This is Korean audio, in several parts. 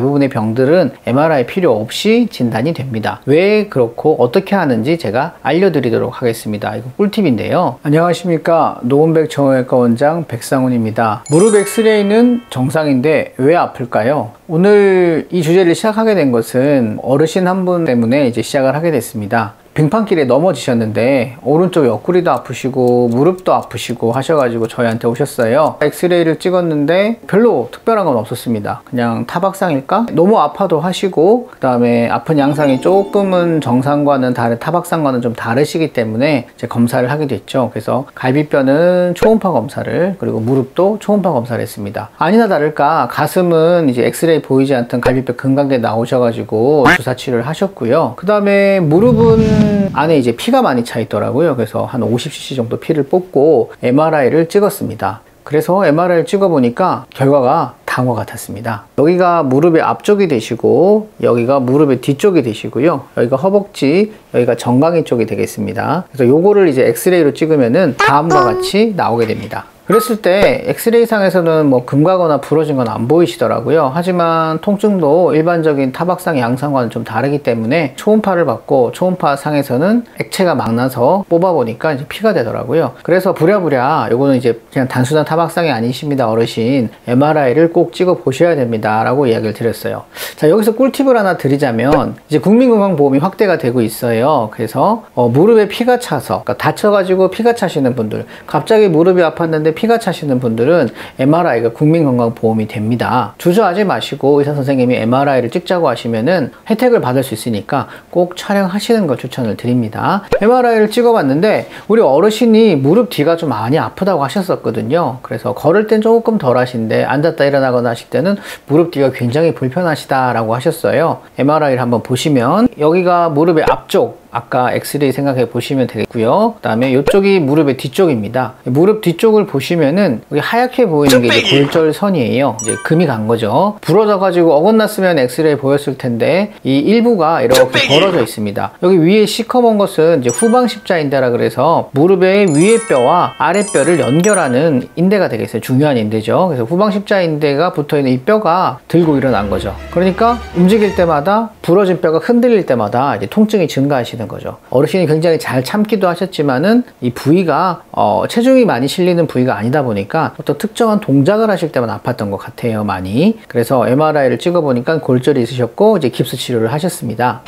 대부분의 병들은 MRI 필요 없이 진단이 됩니다. 왜 그렇고 어떻게 하는지 제가 알려드리도록 하겠습니다. 이거 꿀팁인데요. 안녕하십니까, 노원백 정형외과 원장 백상훈입니다. 무릎 엑스레이는 정상인데 왜 아플까요? 오늘 이 주제를 시작하게 된 것은 어르신 한 분 때문에 이제 시작을 하게 됐습니다. 빙판길에 넘어지셨는데 오른쪽 옆구리도 아프시고 무릎도 아프시고 하셔가지고 저희한테 오셨어요. 엑스레이를 찍었는데 별로 특별한 건 없었습니다. 그냥 타박상일까? 너무 아파도 하시고, 그 다음에 아픈 양상이 조금은 정상과는 다른, 타박상과는 좀 다르시기 때문에 이제 검사를 하게 됐죠. 그래서 갈비뼈는 초음파 검사를, 그리고 무릎도 초음파 검사를 했습니다. 아니나 다를까 가슴은 이제 엑스레이 보이지 않던 갈비뼈 금강대 나오셔가지고 주사 치료를 하셨고요. 그 다음에 무릎은 안에 이제 피가 많이 차 있더라고요. 그래서 한 50cc 정도 피를 뽑고 MRI를 찍었습니다. 그래서 MRI를 찍어보니까 결과가 다음과 같았습니다. 여기가 무릎의 앞쪽이 되시고, 여기가 무릎의 뒤쪽이 되시고요. 여기가 허벅지, 여기가 정강이 쪽이 되겠습니다. 그래서 요거를 이제 엑스레이로 찍으면은 다음과 같이 나오게 됩니다. 그랬을 때 엑스레이 상에서는 뭐 금가거나 부러진 건 안 보이시더라고요. 하지만 통증도 일반적인 타박상 양상과는 좀 다르기 때문에 초음파를 받고 초음파 상에서는 액체가 막 나서 뽑아보니까 이제 피가 되더라고요. 그래서 부랴부랴 요거는 이제 그냥 단순한 타박상이 아니십니다, 어르신. MRI를 꼭 찍어 보셔야 됩니다 라고 이야기를 드렸어요. 자, 여기서 꿀팁을 하나 드리자면, 이제 국민건강보험이 확대가 되고 있어요. 그래서 무릎에 피가 차서, 그러니까 다쳐가지고 피가 차시는 분들, 갑자기 무릎이 아팠는데 피가 차시는 분들은 MRI가 국민건강보험이 됩니다. 주저하지 마시고 의사 선생님이 MRI를 찍자고 하시면은 혜택을 받을 수 있으니까 꼭 촬영하시는 걸 추천을 드립니다. MRI를 찍어봤는데 우리 어르신이 무릎 뒤가 좀 많이 아프다고 하셨었거든요. 그래서 걸을 땐 조금 덜 하신데 앉았다 일어나거나 하실 때는 무릎 뒤가 굉장히 불편하시다 라고 하셨어요. MRI를 한번 보시면 여기가 무릎의 앞쪽, 아까 엑스레이 생각해 보시면 되겠고요. 그 다음에 이쪽이 무릎의 뒤쪽입니다. 무릎 뒤쪽을 보시면은 여기 하얗게 보이는 게 이제 골절선이에요. 이제 금이 간 거죠. 부러져 가지고 어긋났으면 엑스레이 보였을 텐데 이 일부가 이렇게 벌어져 있습니다. 여기 위에 시커먼 것은 이제 후방 십자인대라 그래서 무릎의 위에 뼈와 아래 뼈를 연결하는 인대가 되겠어요. 중요한 인대죠. 그래서 후방 십자인대가 붙어 있는 이 뼈가 들고 일어난 거죠. 그러니까 움직일 때마다 부러진 뼈가 흔들릴 때마다 이제 통증이 증가하시는 거죠. 어르신이 굉장히 잘 참기도 하셨지만은 이 부위가 체중이 많이 실리는 부위가 아니다 보니까 어떤 특정한 동작을 하실 때만 아팠던 것 같아요, 많이. 그래서 MRI를 찍어보니까 골절이 있으셨고 이제 깁스 치료를 하셨습니다.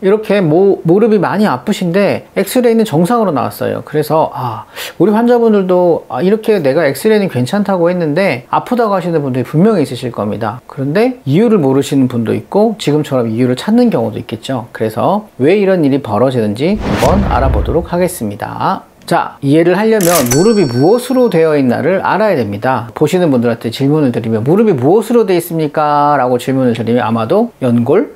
이렇게 무릎이 많이 아프신데 엑스레이는 정상으로 나왔어요. 그래서 우리 환자분들도 이렇게 내가 엑스레이는 괜찮다고 했는데 아프다고 하시는 분들이 분명히 있으실 겁니다. 그런데 이유를 모르시는 분도 있고 지금처럼 이유를 찾는 경우도 있겠죠. 그래서 왜 이런 일이 벌어지는지 한번 알아보도록 하겠습니다. 자, 이해를 하려면 무릎이 무엇으로 되어 있나를 알아야 됩니다. 보시는 분들한테 질문을 드리면 무릎이 무엇으로 되어 있습니까? 라고 질문을 드리면 아마도 연골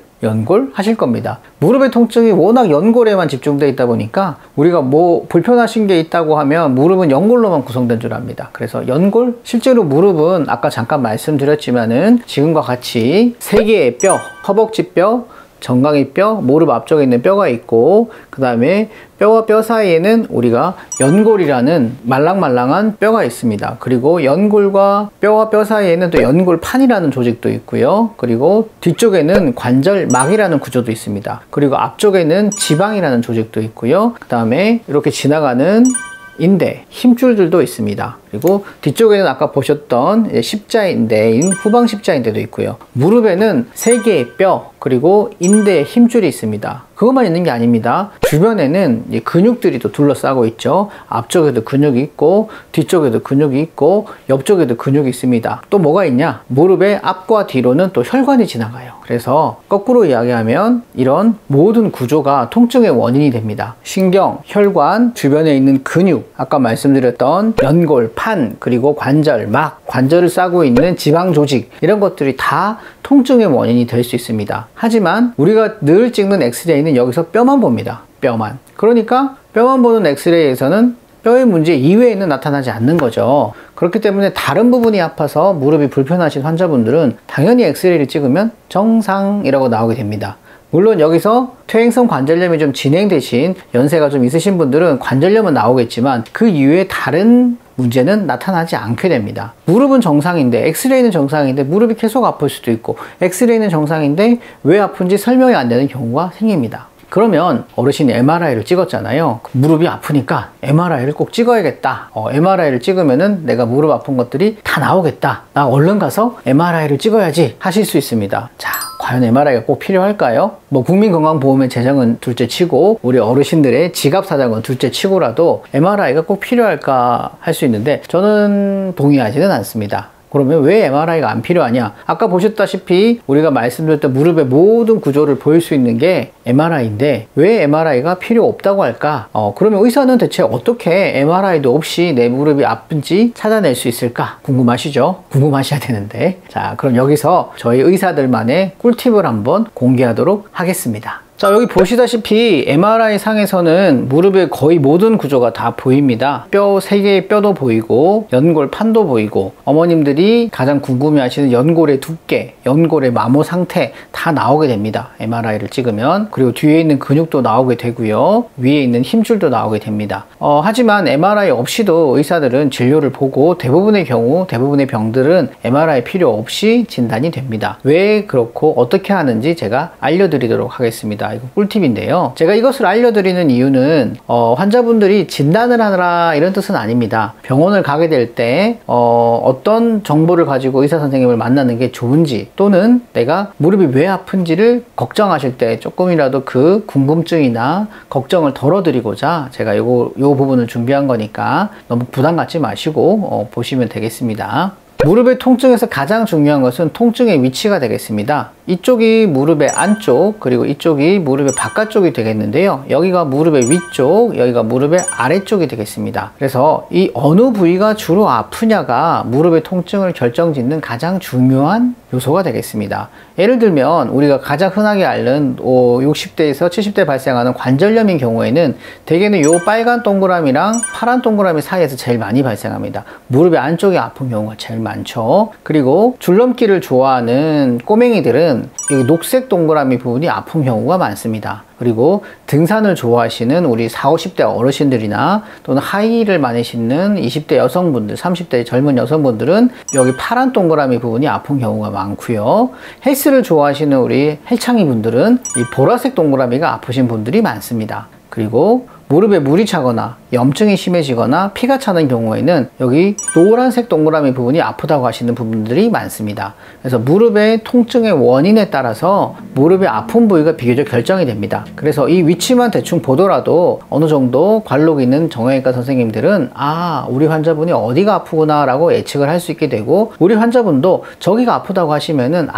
하실 겁니다. 무릎의 통증이 워낙 연골에만 집중되어 있다 보니까 우리가 뭐 불편하신 게 있다고 하면 무릎은 연골로만 구성된 줄 압니다. 그래서 연골? 실제로 무릎은 아까 잠깐 말씀드렸지만은 지금과 같이 세 개의 뼈, 허벅지뼈, 정강이 뼈, 무릎 앞쪽에 있는 뼈가 있고, 그 다음에 뼈와 뼈 사이에는 우리가 연골이라는 말랑말랑한 뼈가 있습니다. 그리고 연골과 뼈와 뼈 사이에는 또 연골판이라는 조직도 있고요. 그리고 뒤쪽에는 관절막이라는 구조도 있습니다. 그리고 앞쪽에는 지방이라는 조직도 있고요. 그 다음에 이렇게 지나가는 인대, 힘줄들도 있습니다. 그리고 뒤쪽에는 아까 보셨던 십자인대인 후방 십자인대도 있고요. 무릎에는 세 개의 뼈, 그리고 인대의 힘줄이 있습니다. 그것만 있는 게 아닙니다. 주변에는 근육들이 또 둘러싸고 있죠. 앞쪽에도 근육이 있고 뒤쪽에도 근육이 있고 옆쪽에도 근육이 있습니다. 또 뭐가 있냐? 무릎의 앞과 뒤로는 또 혈관이 지나가요. 그래서 거꾸로 이야기하면 이런 모든 구조가 통증의 원인이 됩니다. 신경, 혈관, 주변에 있는 근육, 아까 말씀드렸던 연골, 판, 그리고 관절, 막, 관절을 싸고 있는 지방 조직, 이런 것들이 다 통증의 원인이 될 수 있습니다. 하지만 우리가 늘 찍는 엑스레이는 여기서 뼈만 봅니다. 뼈만. 그러니까 뼈만 보는 엑스레이에서는 뼈의 문제 이외에는 나타나지 않는 거죠. 그렇기 때문에 다른 부분이 아파서 무릎이 불편하신 환자분들은 당연히 엑스레이를 찍으면 정상이라고 나오게 됩니다. 물론 여기서 퇴행성 관절염이 좀 진행되신 연세가 좀 있으신 분들은 관절염은 나오겠지만 그 이외에 다른 문제는 나타나지 않게 됩니다. 무릎은 정상인데, 엑스레이는 정상인데 무릎이 계속 아플 수도 있고, 엑스레이는 정상인데 왜 아픈지 설명이 안 되는 경우가 생깁니다. 그러면 어르신이 MRI를 찍었잖아요. 무릎이 아프니까 MRI를 꼭 찍어야겠다. MRI를 찍으면은 내가 무릎 아픈 것들이 다 나오겠다. 나 얼른 가서 MRI를 찍어야지 하실 수 있습니다. 자, 과연 MRI가 꼭 필요할까요? 국민건강보험의 재정은 둘째 치고 우리 어르신들의 지갑 사정은 둘째 치고라도 MRI가 꼭 필요할까 할 수 있는데 저는 동의하지는 않습니다. 그러면 왜 MRI가 안 필요하냐? 아까 보셨다시피 우리가 말씀드렸던 무릎의 모든 구조를 보일 수 있는 게 MRI인데 왜 MRI가 필요 없다고 할까? 그러면 의사는 대체 어떻게 MRI도 없이 내 무릎이 아픈지 찾아낼 수 있을까? 궁금하시죠? 궁금하셔야 되는데, 자, 그럼 여기서 저희 의사들만의 꿀팁을 한번 공개하도록 하겠습니다. 자, 여기 보시다시피 MRI 상에서는 무릎의 거의 모든 구조가 다 보입니다. 뼈 3개의 뼈도 보이고 연골 판도 보이고, 어머님들이 가장 궁금해하시는 연골의 두께, 연골의 마모 상태 다 나오게 됩니다. MRI를 찍으면. 그리고 뒤에 있는 근육도 나오게 되고요, 위에 있는 힘줄도 나오게 됩니다. 하지만 MRI 없이도 의사들은 진료를 보고 대부분의 경우, 대부분의 병들은 MRI 필요 없이 진단이 됩니다. 왜 그렇고 어떻게 하는지 제가 알려드리도록 하겠습니다. 이거 꿀팁인데요. 제가 이것을 알려드리는 이유는 환자분들이 진단을 하느라 이런 뜻은 아닙니다. 병원을 가게 될 때 어떤 정보를 가지고 의사 선생님을 만나는 게 좋은지, 또는 내가 무릎이 왜 아픈지를 걱정하실 때 조금이라도 그 궁금증이나 걱정을 덜어드리고자 제가 요 부분을 준비한 거니까 너무 부담 갖지 마시고 보시면 되겠습니다. 무릎의 통증에서 가장 중요한 것은 통증의 위치가 되겠습니다. 이쪽이 무릎의 안쪽, 그리고 이쪽이 무릎의 바깥쪽이 되겠는데요. 여기가 무릎의 위쪽, 여기가 무릎의 아래쪽이 되겠습니다. 그래서 이 어느 부위가 주로 아프냐가 무릎의 통증을 결정짓는 가장 중요한 요소가 되겠습니다. 예를 들면 우리가 가장 흔하게 앓는 60대에서 70대 발생하는 관절염인 경우에는 대개는 요 빨간 동그라미랑 파란 동그라미 사이에서 제일 많이 발생합니다. 무릎의 안쪽이 아픈 경우가 제일 많죠. 그리고 줄넘기를 좋아하는 꼬맹이들은 여기 녹색 동그라미 부분이 아픈 경우가 많습니다. 그리고 등산을 좋아하시는 우리 40, 50대 어르신들이나 또는 하이힐을 많이 신는 20대 여성분들, 30대 젊은 여성분들은 여기 파란 동그라미 부분이 아픈 경우가 많고요. 헬스를 좋아하시는 우리 헬창이 분들은 이 보라색 동그라미가 아프신 분들이 많습니다. 그리고 무릎에 물이 차거나 염증이 심해지거나 피가 차는 경우에는 여기 노란색 동그라미 부분이 아프다고 하시는 분들이 많습니다. 그래서 무릎의 통증의 원인에 따라서 무릎의 아픈 부위가 비교적 결정이 됩니다. 그래서 이 위치만 대충 보더라도 어느 정도 관록 있는 정형외과 선생님들은 우리 환자분이 어디가 아프구나 라고 예측을 할 수 있게 되고, 우리 환자분도 저기가 아프다고 하시면은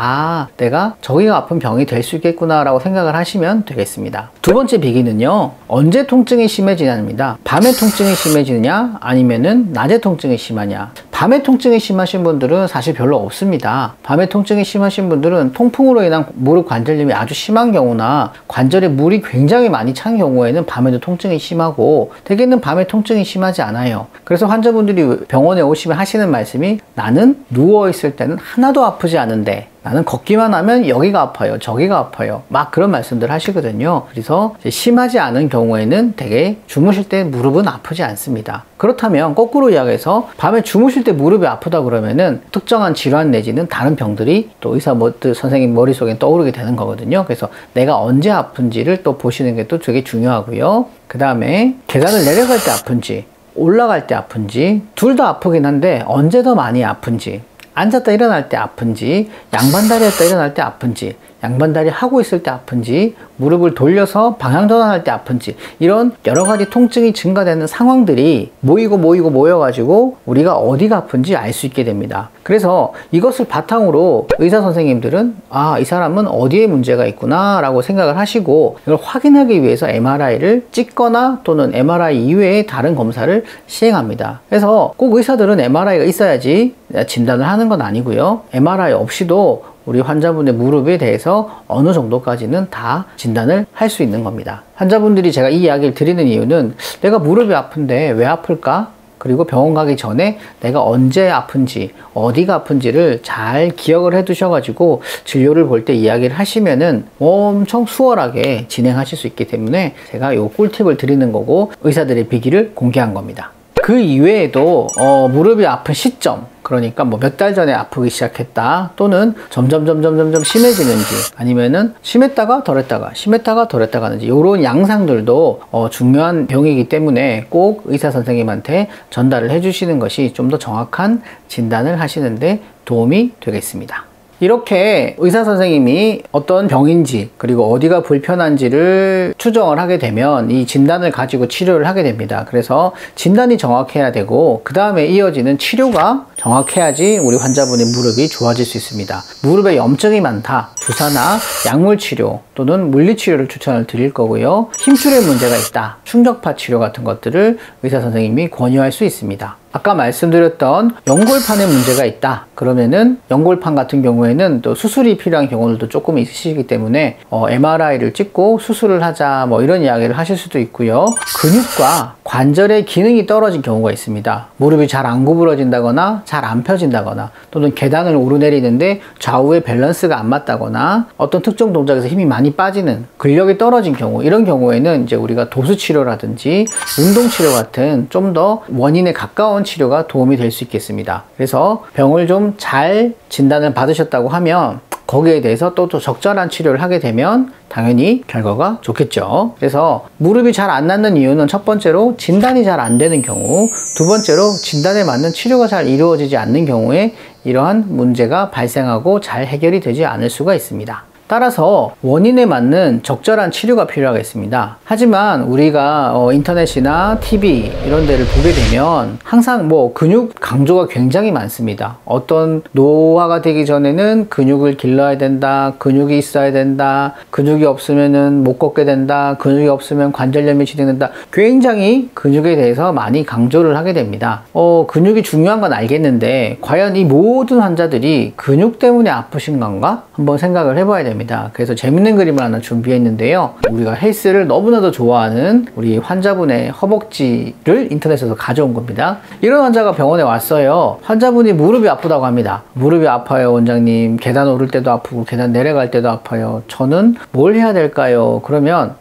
내가 저기가 아픈 병이 될 수 있겠구나 라고 생각을 하시면 되겠습니다. 두 번째 비기는요, 언제 통증이 심해지냐입니다. 밤에 통증이 심해지느냐 아니면은 낮에 통증이 심하냐. 밤에 통증이 심하신 분들은 사실 별로 없습니다. 밤에 통증이 심하신 분들은 통풍으로 인한 무릎 관절염이 아주 심한 경우나 관절에 물이 굉장히 많이 찬 경우에는 밤에도 통증이 심하고, 대개는 밤에 통증이 심하지 않아요. 그래서 환자분들이 병원에 오시면 하시는 말씀이, 나는 누워있을 때는 하나도 아프지 않은데 나는 걷기만 하면 여기가 아파요, 저기가 아파요, 막 그런 말씀들 하시거든요. 그래서 심하지 않은 경우에는 대개 주무실 때 무릎은 아프지 않습니다. 그렇다면 거꾸로 이야기해서 밤에 주무실 때 무릎이 아프다 그러면은 특정한 질환 내지는 다른 병들이 또 의사 선생님 머릿속에 떠오르게 되는 거거든요. 그래서 내가 언제 아픈지를 또 보시는 게 또 되게 중요하고요. 그 다음에 계단을 내려갈 때 아픈지 올라갈 때 아픈지, 둘 다 아프긴 한데 언제 더 많이 아픈지, 앉았다 일어날 때 아픈지, 양반다리 했다 일어날 때 아픈지, 양반다리 하고 있을 때 아픈지, 무릎을 돌려서 방향 전환할 때 아픈지, 이런 여러 가지 통증이 증가되는 상황들이 모여가지고 우리가 어디가 아픈지 알 수 있게 됩니다. 그래서 이것을 바탕으로 의사 선생님들은 이 사람은 어디에 문제가 있구나 라고 생각을 하시고, 이걸 확인하기 위해서 MRI를 찍거나 또는 MRI 이외의 다른 검사를 시행합니다. 그래서 꼭 의사들은 MRI가 있어야지 진단을 하는 건 아니고요. MRI 없이도 우리 환자분의 무릎에 대해서 어느 정도까지는 다 진단을 할 수 있는 겁니다. 환자분들이 제가 이 이야기를 드리는 이유는, 내가 무릎이 아픈데 왜 아플까? 그리고 병원 가기 전에 내가 언제 아픈지, 어디가 아픈지를 잘 기억을 해 두셔가지고 진료를 볼 때 이야기를 하시면은 엄청 수월하게 진행하실 수 있기 때문에 제가 요 꿀팁을 드리는 거고, 의사들의 비기를 공개한 겁니다. 그 이외에도 무릎이 아픈 시점, 그러니까 뭐 몇 달 전에 아프기 시작했다, 또는 점점 심해지는지, 아니면은 심했다가 덜했다가 심했다가 덜했다가 하는지, 이런 양상들도 중요한 병이기 때문에 꼭 의사 선생님한테 전달을 해주시는 것이 좀 더 정확한 진단을 하시는데 도움이 되겠습니다. 이렇게 의사 선생님이 어떤 병인지, 그리고 어디가 불편한지를 추정을 하게 되면 이 진단을 가지고 치료를 하게 됩니다. 그래서 진단이 정확해야 되고, 그 다음에 이어지는 치료가 정확해야지 우리 환자분의 무릎이 좋아질 수 있습니다. 무릎에 염증이 많다, 주사나 약물 치료 또는 물리 치료를 추천을 드릴 거고요. 힘줄에 문제가 있다, 충격파 치료 같은 것들을 의사 선생님이 권유할 수 있습니다. 아까 말씀드렸던 연골판에 문제가 있다, 그러면은 연골판 같은 경우에는 또 수술이 필요한 경우들도 조금 있으시기 때문에 MRI를 찍고 수술을 하자, 뭐 이런 이야기를 하실 수도 있고요. 근육과 관절의 기능이 떨어진 경우가 있습니다. 무릎이 잘 안 구부러진다거나 잘 안 펴진다거나, 또는 계단을 오르내리는데 좌우의 밸런스가 안 맞다거나, 어떤 특정 동작에서 힘이 많이 빠지는, 근력이 떨어진 경우, 이런 경우에는 이제 우리가 도수치료라든지 운동치료 같은 좀 더 원인에 가까운 치료가 도움이 될 수 있겠습니다. 그래서 병을 좀 잘 진단을 받으셨다고 하면 거기에 대해서 또 적절한 치료를 하게 되면 당연히 결과가 좋겠죠. 그래서 무릎이 잘 안 낫는 이유는 첫 번째로 진단이 잘 안 되는 경우, 두 번째로 진단에 맞는 치료가 잘 이루어지지 않는 경우에 이러한 문제가 발생하고 잘 해결이 되지 않을 수가 있습니다. 따라서 원인에 맞는 적절한 치료가 필요하겠습니다. 하지만 우리가 인터넷이나 TV 이런 데를 보게 되면 항상 뭐 근육 강조가 굉장히 많습니다. 어떤 노화가 되기 전에는 근육을 길러야 된다, 근육이 있어야 된다, 근육이 없으면은 못 걷게 된다, 근육이 없으면 관절염이 진행된다, 굉장히 근육에 대해서 많이 강조를 하게 됩니다. 근육이 중요한 건 알겠는데 과연 이 모든 환자들이 근육 때문에 아프신 건가? 한번 생각을 해봐야 됩니다. 그래서 재밌는 그림을 하나 준비했는데요. 우리가 헬스를 너무나도 좋아하는 우리 환자분의 허벅지를 인터넷에서 가져온 겁니다. 이런 환자가 병원에 왔어요. 환자분이 무릎이 아프다고 합니다. 무릎이 아파요, 원장님. 계단 오를 때도 아프고 계단 내려갈 때도 아파요. 저는 뭘 해야 될까요? 그러면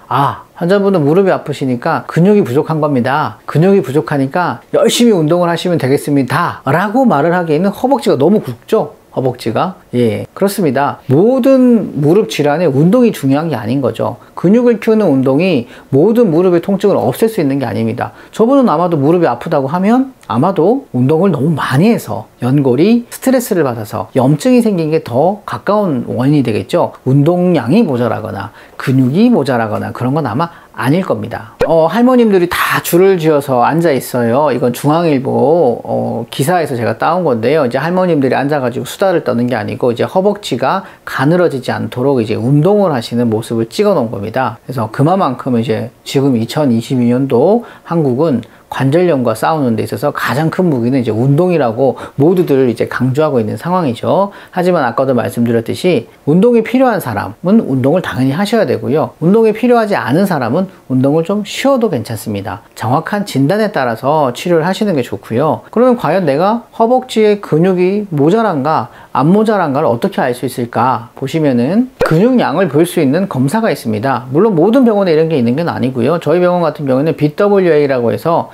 환자분은 무릎이 아프시니까 근육이 부족한 겁니다. 근육이 부족하니까 열심히 운동을 하시면 되겠습니다 라고 말을 하기에는 허벅지가 너무 굵죠? 허벅지가. 그렇습니다. 모든 무릎 질환에 운동이 중요한 게 아닌 거죠. 근육을 키우는 운동이 모든 무릎의 통증을 없앨 수 있는 게 아닙니다. 저분은 아마도 무릎이 아프다고 하면 아마도 운동을 너무 많이 해서 연골이 스트레스를 받아서 염증이 생긴 게 더 가까운 원인이 되겠죠. 운동량이 모자라거나 근육이 모자라거나 그런 건 아마 아닐 겁니다. 할머님들이 다 줄을 지어서 앉아 있어요. 이건 중앙일보 기사에서 제가 따온 건데요. 이제 할머님들이 앉아가지고 수다를 떠는 게 아니고 이제 허벅지가 가늘어지지 않도록 이제 운동을 하시는 모습을 찍어 놓은 겁니다. 그래서 그만큼 이제 지금 2022년도 한국은 관절염과 싸우는 데 있어서 가장 큰 무기는 이제 운동이라고 모두들 이제 강조하고 있는 상황이죠. 하지만 아까도 말씀드렸듯이 운동이 필요한 사람은 운동을 당연히 하셔야 되고요. 운동이 필요하지 않은 사람은 운동을 좀 쉬어도 괜찮습니다. 정확한 진단에 따라서 치료를 하시는 게 좋고요. 그러면 과연 내가 허벅지에 근육이 모자란가 안 모자란가를 어떻게 알 수 있을까 보시면은 근육량을 볼 수 있는 검사가 있습니다. 물론 모든 병원에 이런 게 있는 건 아니고요. 저희 병원 같은 경우는 BWA라고 해서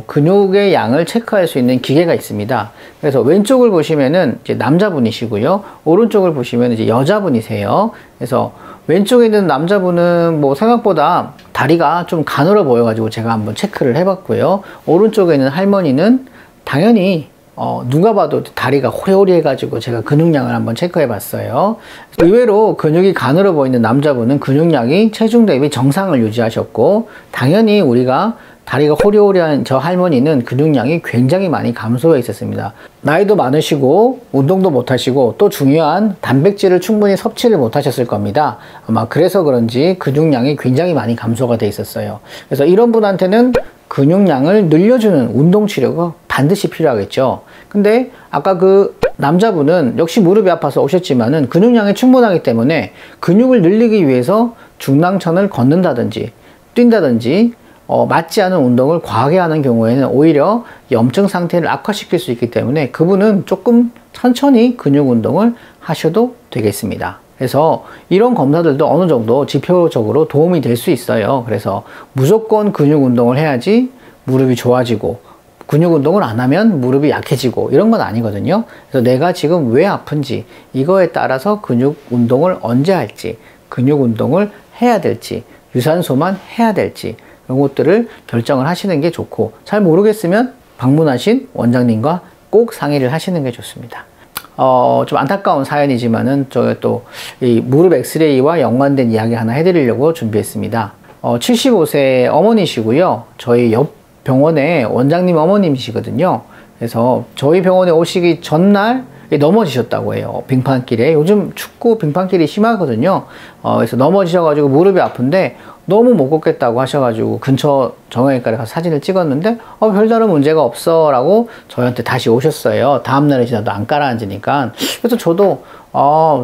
근육의 양을 체크할 수 있는 기계가 있습니다. 그래서 왼쪽을 보시면은 이제 남자분이시고요. 오른쪽을 보시면 이제 여자분이세요. 그래서 왼쪽에 있는 남자분은 뭐 생각보다 다리가 좀 가늘어 보여가지고 제가 한번 체크를 해봤고요. 오른쪽에 있는 할머니는 당연히 누가 봐도 다리가 호리호리 해가지고 제가 근육량을 한번 체크해 봤어요. 의외로 근육이 가늘어 보이는 남자분은 근육량이 체중 대비 정상을 유지하셨고, 당연히 우리가 다리가 호리호리한 저 할머니는 근육량이 굉장히 많이 감소해 있었습니다. 나이도 많으시고 운동도 못 하시고 또 중요한 단백질을 충분히 섭취를 못 하셨을 겁니다. 아마 그래서 그런지 근육량이 굉장히 많이 감소가 돼 있었어요. 그래서 이런 분한테는 근육량을 늘려주는 운동 치료가 반드시 필요하겠죠. 근데 아까 그 남자분은 역시 무릎이 아파서 오셨지만은 근육량이 충분하기 때문에 근육을 늘리기 위해서 중랑천을 걷는다든지 뛴다든지 맞지 않은 운동을 과하게 하는 경우에는 오히려 염증 상태를 악화시킬 수 있기 때문에 그분은 조금 천천히 근육 운동을 하셔도 되겠습니다. 그래서 이런 검사들도 어느 정도 지표적으로 도움이 될 수 있어요. 그래서 무조건 근육 운동을 해야지 무릎이 좋아지고 근육 운동을 안 하면 무릎이 약해지고 이런 건 아니거든요. 그래서 내가 지금 왜 아픈지 이거에 따라서 근육 운동을 언제 할지, 근육 운동을 해야 될지, 유산소만 해야 될지 이런 것들을 결정을 하시는 게 좋고, 잘 모르겠으면 방문하신 원장님과 꼭 상의를 하시는 게 좋습니다. 좀 안타까운 사연이지만은 저희 또 이 무릎 엑스레이와 연관된 이야기 하나 해드리려고 준비했습니다. 75세 어머니시고요. 저희 옆 병원의 원장님 어머님이시거든요. 그래서 저희 병원에 오시기 전날 넘어지셨다고 해요. 빙판길에. 요즘 춥고 빙판길이 심하거든요. 그래서 넘어지셔가지고 무릎이 아픈데 너무 못 걷겠다고 하셔가지고 근처 정형외과에 가서 사진을 찍었는데 별다른 문제가 없어 라고 저희한테 다시 오셨어요. 다음날에 지나도 안 가라앉으니까. 그래서 저도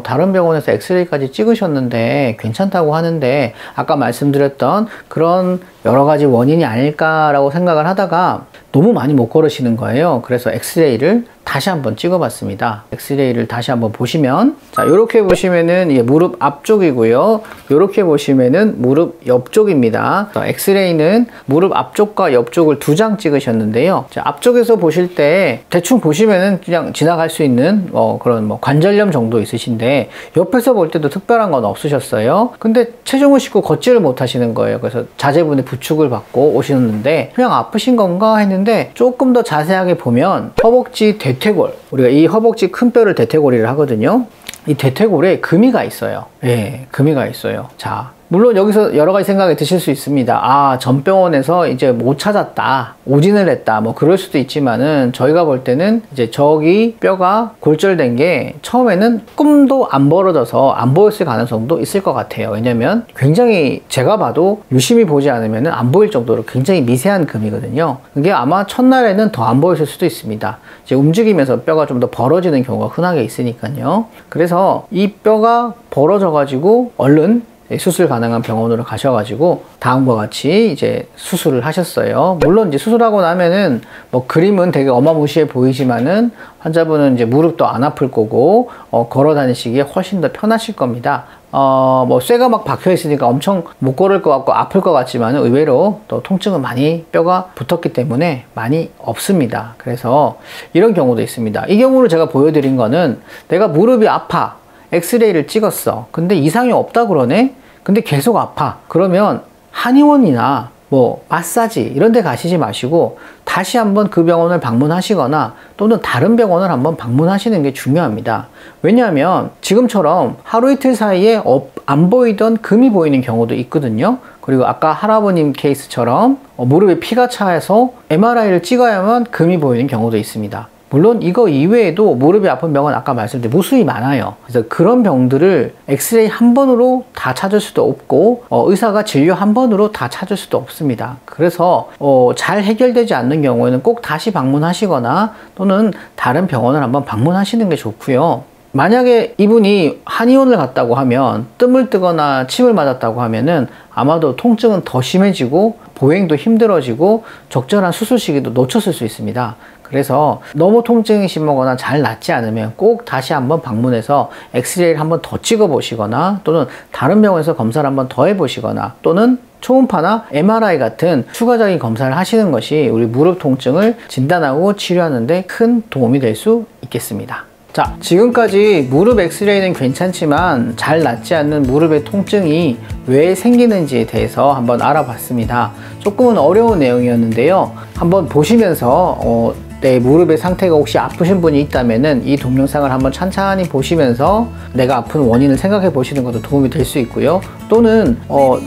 다른 병원에서 엑스레이까지 찍으셨는데 괜찮다고 하는데 아까 말씀드렸던 그런 여러 가지 원인이 아닐까라고 생각을 하다가 너무 많이 못 걸으시는 거예요. 그래서 엑스레이를 다시 한번 찍어봤습니다. 엑스레이를 다시 한번 보시면, 자, 이렇게 보시면은 이게 무릎 앞쪽이고요. 이렇게 보시면은 무릎 옆쪽입니다. 엑스레이는 무릎 앞쪽과 옆쪽을 2장 찍으셨는데요. 자, 앞쪽에서 보실 때 대충 보시면은 그냥 지나갈 수 있는 그런 관절염 정도 있으신데, 옆에서 볼 때도 특별한 건 없으셨어요. 근데 체중을 싣고 걷지를 못하시는 거예요. 그래서 자제분의 부축을 받고 오셨는데 그냥 아프신 건가 했는데, 조금 더 자세하게 보면 허벅지 대퇴골, 우리가 이 허벅지 큰 뼈를 대퇴골이라 하거든요. 이 대퇴골에 금이가 있어요. 예, 금이가 있어요. 자, 물론 여기서 여러 가지 생각이 드실 수 있습니다. 전 병원에서 이제 못 찾았다, 오진을 했다, 뭐 그럴 수도 있지만은, 저희가 볼 때는 이제 저기 뼈가 골절된 게 처음에는 꿈도 안 벌어져서 안 보였을 가능성도 있을 것 같아요. 왜냐면 굉장히 제가 봐도 유심히 보지 않으면 안 보일 정도로 굉장히 미세한 금이거든요. 그게 아마 첫날에는 더 안 보였을 수도 있습니다. 이제 움직이면서 뼈가 좀 더 벌어지는 경우가 흔하게 있으니까요. 그래서 이 뼈가 벌어져 가지고 얼른 수술 가능한 병원으로 가셔가지고 다음과 같이 이제 수술을 하셨어요. 물론 이제 수술하고 나면은 뭐 그림은 되게 어마무시해 보이지만은 환자분은 이제 무릎도 안 아플 거고 걸어 다니시기에 훨씬 더 편하실 겁니다. 뭐 쇠가 막 박혀 있으니까 엄청 못 걸을 것 같고 아플 것 같지만은 의외로 또 통증은 많이 뼈가 붙었기 때문에 많이 없습니다. 그래서 이런 경우도 있습니다. 이 경우를 제가 보여드린 거는 내가 무릎이 아파, 엑스레이를 찍었어. 근데 이상이 없다 그러네? 근데 계속 아파. 그러면 한의원이나 뭐 마사지 이런 데 가시지 마시고 다시 한번 그 병원을 방문하시거나 또는 다른 병원을 한번 방문하시는 게 중요합니다. 왜냐하면 지금처럼 하루 이틀 사이에 안 보이던 금이 보이는 경우도 있거든요. 그리고 아까 할아버님 케이스처럼 무릎에 피가 차서 MRI를 찍어야만 금이 보이는 경우도 있습니다. 물론 이거 이외에도 무릎이 아픈 병은 아까 말씀드린 무수히 많아요. 그래서 그런 병들을 엑스레이 한 번으로 다 찾을 수도 없고 의사가 진료 한 번으로 다 찾을 수도 없습니다. 그래서 잘 해결되지 않는 경우에는 꼭 다시 방문하시거나 또는 다른 병원을 한번 방문하시는 게 좋고요. 만약에 이분이 한의원을 갔다고 하면, 뜸을 뜨거나 침을 맞았다고 하면은 아마도 통증은 더 심해지고 보행도 힘들어지고 적절한 수술 시기도 놓쳤을 수 있습니다. 그래서 너무 통증이 심하거나 잘 낫지 않으면 꼭 다시 한번 방문해서 엑스레이를 한번 더 찍어 보시거나 또는 다른 병원에서 검사를 한번 더 해보시거나 또는 초음파나 MRI 같은 추가적인 검사를 하시는 것이 우리 무릎 통증을 진단하고 치료하는 데 큰 도움이 될 수 있겠습니다. 자, 지금까지 무릎 엑스레이는 괜찮지만 잘 낫지 않는 무릎의 통증이 왜 생기는지에 대해서 한번 알아봤습니다. 조금은 어려운 내용이었는데요. 한번 보시면서 내 무릎의 상태가 혹시 아프신 분이 있다면은 이 동영상을 한번 찬찬히 보시면서 내가 아픈 원인을 생각해 보시는 것도 도움이 될 수 있고요. 또는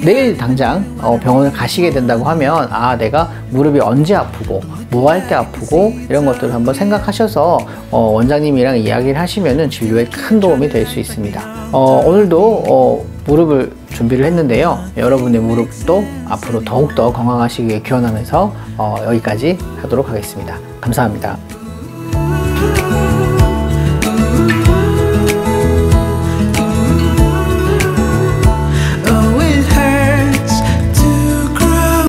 내일 당장 병원을 가시게 된다고 하면 내가 무릎이 언제 아프고 뭐 할 때 아프고 이런 것들을 한번 생각하셔서 원장님이랑 이야기를 하시면은 진료에 큰 도움이 될 수 있습니다. 오늘도 무릎을 준비를 했는데요. 여러분의 무릎도 앞으로 더욱더 건강하시길 기원하면서 여기까지 하도록 하겠습니다. 감사합니다.